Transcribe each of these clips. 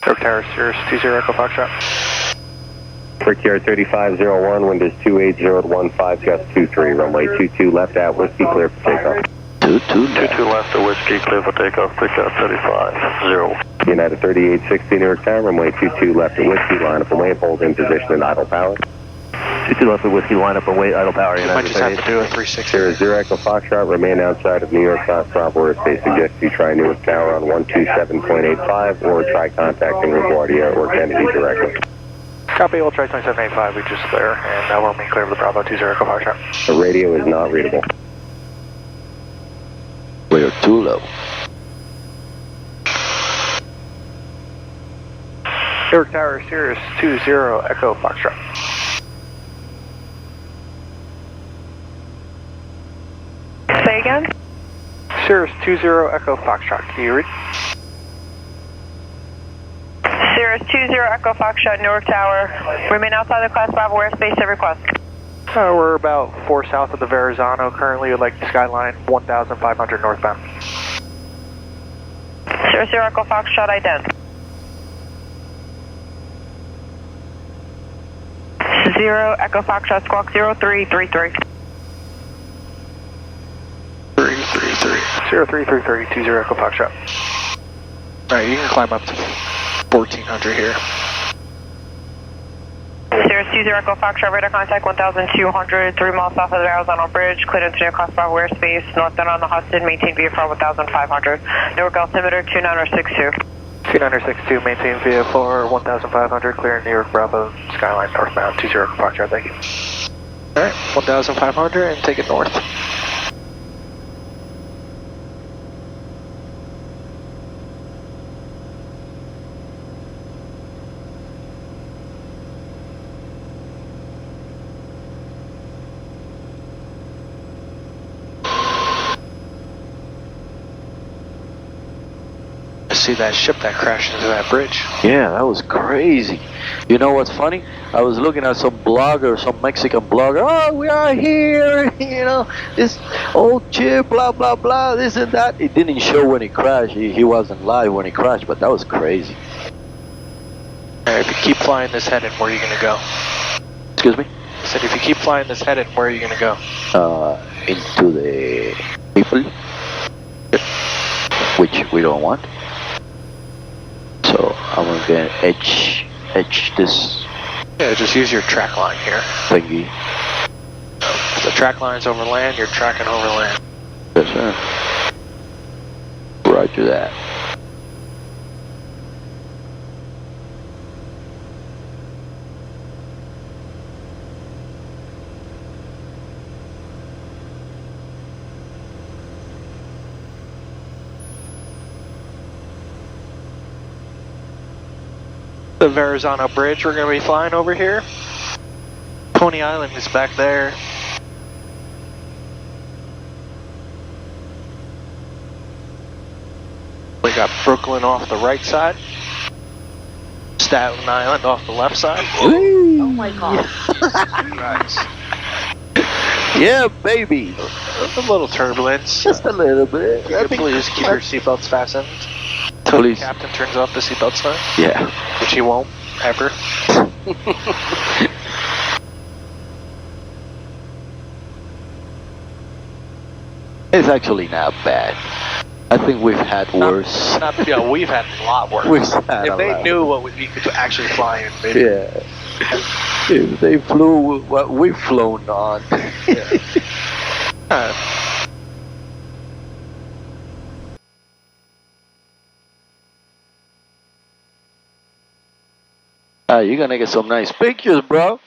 York Tower, Cirrus 20 Echo Foxtrot. Brickyard 3501, windows 28015, gust 23, runway 22 left at Whiskey, clear for takeoff. 22 left at Whiskey, clear for takeoff, Brickyard 35-0. United 3860 Newark Tower, runway 22 left at Whiskey, line up and wait, hold in position and idle power. 22 left at Whiskey, line up and wait, idle power, You might just have to do a 360. Cirrus 0 Echo Foxtrot, remain outside of New York South Bravo airspace. Suggest you try Newark Tower on 127.85 or try contacting LaGuardia or Kennedy directly. Copy, we'll try 2785, we just clear, and now we'll remain clear of the Bravo 20 Echo Foxtrot. The radio is not readable. We're too low. York Tower, Cirrus 20 Echo Foxtrot. Say again? Cirrus 20 Echo Foxtrot, can you read? Cirrus 20 Echo Foxtrot, Newark Tower. Remain outside the Class Bravo airspace at request. We're about 4 south of the Verrazano, currently at like Skyline 1500 northbound. Cirrus 0 Echo Foxtrot, ident. 0 Echo Foxtrot, squawk 0333. 0333, 20 Echo Foxtrot. Alright, you can climb up to 1400 here. Cirrus 20 Echo Foxtrot, radar contact 1200, 3 miles south of the Verrazano Bridge, cleared into New Class Bravo airspace, northbound on the Hudson, maintain VFR 1500. Newark altimeter 29062. 29062, maintain VFR 1500, clear New York Bravo, Skyline northbound, 20 Echo Foxtrot, thank you. Alright, 1500 and take it north. See that ship that crashed into that bridge. Yeah, that was crazy. You know what's funny? I was looking at some blogger, some Mexican blogger. Oh, we are here, you know, this old chip, blah, blah, blah, this and that. It didn't show when he crashed. He wasn't live when he crashed, but that was crazy. If you keep flying this headed, where are you going to go? Excuse me? I said, if you keep flying this headed, where are you going to go? Into the people, which we don't want. So I'm gonna edge this. Yeah, just use your track line here. Thingy. If the track line's over land, you're tracking over land. Yes, sir. Roger that. The Verrazano Bridge we're going to be flying over here. Coney Island is back there. We got Brooklyn off the right side. Staten Island off the left side. Whee! Oh my god. Nice. Yeah, baby. A little turbulence. Just a little bit. Please keep your seatbelts fastened. Until the captain turns off the seatbelt sign. Yeah. Which he won't, ever. It's actually not bad. I think we've had worse. Yeah, we've had a lot worse. If they knew what we could actually fly in, maybe. Yeah. If they flew what we've flown on. Yeah. You're gonna get some nice pictures, bro.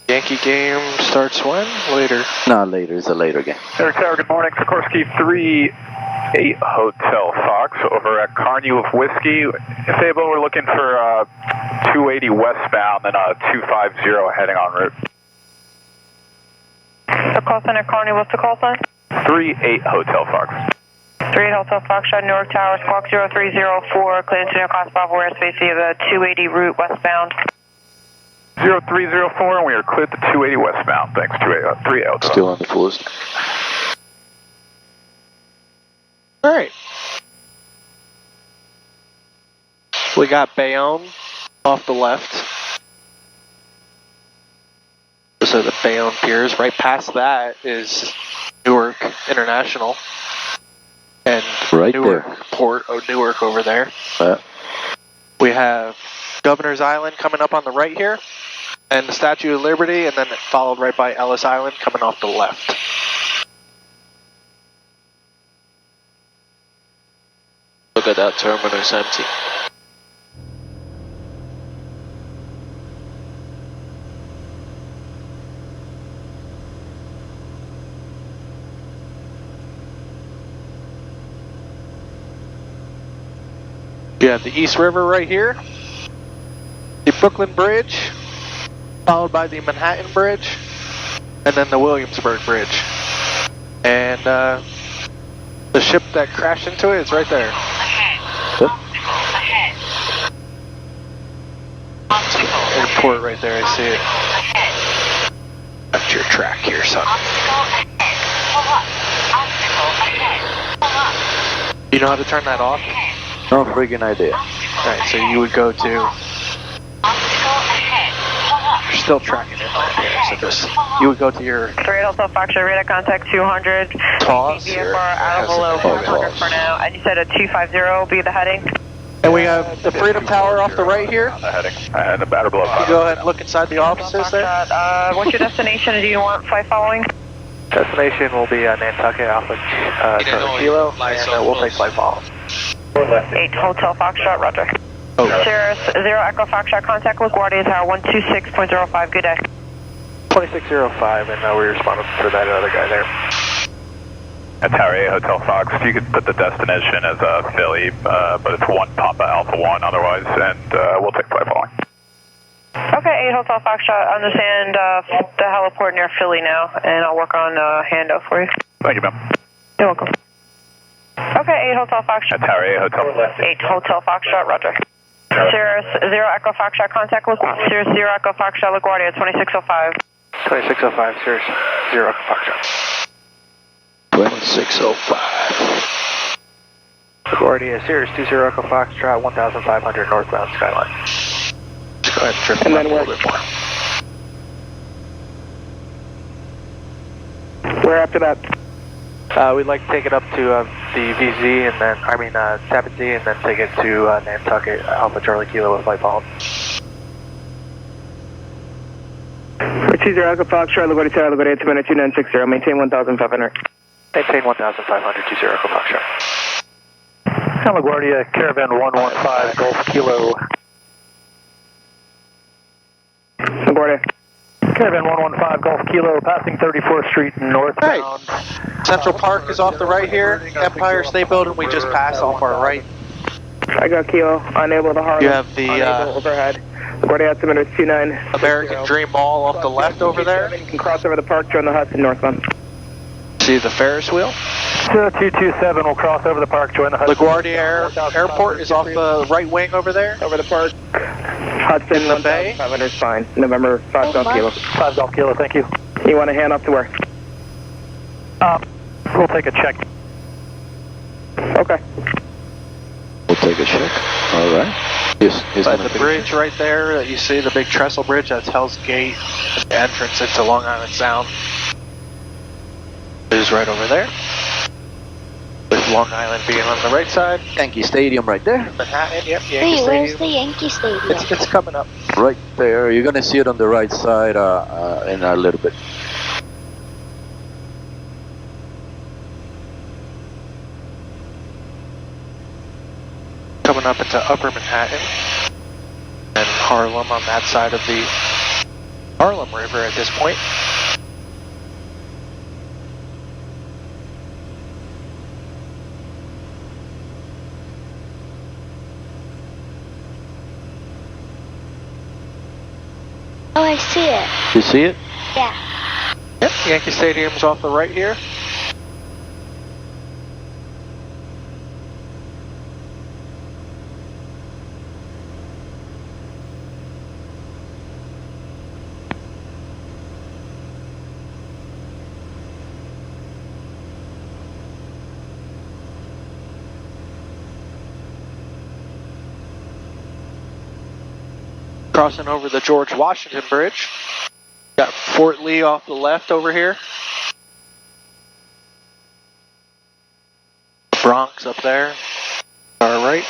Yankee game starts when? Later. Not later, it's a later game. Eric Tower, good morning. Sikorsky 38 Hotel Fox over at Carnegie with Whiskey. If able, we're looking for 280 westbound and 250 heading en route. The call sign at Carney, what's the call sign? 38 Hotel Fox. 38 Hotel Foxtrot, Newark Tower, squawk 0304, clear into New Class Bravo airspace via the 280 route westbound. 0304, and we are cleared to 280 westbound. Thanks, 38 Hotel. Still on the fullest. Alright. We got Bayonne off the left. Those are the Bayonne piers. Right past that is Newark International. And Right Newark there. Port of Newark over there. We have Governor's Island coming up on the right here. And the Statue of Liberty, and then followed right by Ellis Island coming off the left. Look at that terminus empty. You have the East River right here, the Brooklyn Bridge, followed by the Manhattan Bridge, and then the Williamsburg Bridge. And the ship that crashed into it is right there. Yep. Airport right there, I see it. That's your track here, son. You know how to turn that off? No freaking idea. Alright, so you would go to... You're still tracking it right here, so just... You would go to your... 3 Hotel Foxtrot, radar contact 200. TOS. VFR out of below 500 for now. And you said a 250 will be the heading? And we have the Freedom Tower off the right here. The heading. And the batter below You 500. go ahead and look inside the offices there. What's your destination? Do you want flight following? Destination will be Nantucket Alpha Charlie Kilo, and we'll take flight follow. 8 Hotel Foxtrot, roger. Oh. Cirrus 0 Echo Foxtrot, contact LaGuardia Tower 126.05, good day. 2605, and we responded for that other guy there. At Tower 8 Hotel Fox, you could put the destination as Philly, but it's 1 Papa Alpha 1 otherwise, and we'll take flight following. Okay, 8 Hotel Foxtrot, understand the heliport near Philly now, and I'll work on handoff for you. Thank you, ma'am. You're welcome. Okay, 8 Hotel Foxtrot. At Tower 8 Hotel. 8 Hotel Foxtrot, roger. Cirrus 0 Echo Foxtrot, contact Cirrus 0 Echo Foxtrot, LaGuardia 2605. 2605, Cirrus 0 Echo Foxtrot. 2605. LaGuardia, Cirrus 20 Echo Foxtrot, 1500 northbound Skyline. Just go ahead and trip and then a little bit more. Where after that? We'd like to take it up to the VZ, and then, Tappan Z, and then take it to Nantucket Alpha Charlie Kilo with flight follow. For 20 Echo Foxtrot, LaGuardia Tower, LaGuardia 2960, maintain 1500. Maintain 1500, 20 Echo Foxtrot. And LaGuardia, Caravan 115, Golf Kilo. LaGuardia. Caravan 115, Golf Kilo, passing 34th Street northbound. Central Park is off the right here. Empire State Building, we just passed off our right. I got Kilo, unable to Harlem. You have the overhead. LaGuardia altimeter 29. American Dream Mall off the left over there. You can cross over the park, join the Hudson northbound. See the Ferris wheel? 227 will cross over the park, join the Hudson. LaGuardia Airport is off the right wing over there. Over the park. Hudson, In the bay. 500 is fine. November 5 Golf Kilo. 5 Golf Kilo, thank you. You want to hand off to where? We'll take a check. Okay. We'll take a check. All right. He's By gonna the bridge right there that you see, the big trestle bridge, that's Hell's Gate, the entrance into Long Island Sound. It is right over there. With Long Island being on the right side. Yankee Stadium right there. Manhattan, yep, Yankee Hey, where's Stadium. the Yankee Stadium? It's coming up. Right there. You're gonna see it on the right side in a little bit. Coming up into Upper Manhattan. And Harlem on that side of the Harlem River at this point. Oh, I see it. You see it? Yeah. Yep, Yankee Stadium's off the right here. Crossing over the George Washington Bridge. Got Fort Lee off the left over here. Bronx up there. All right.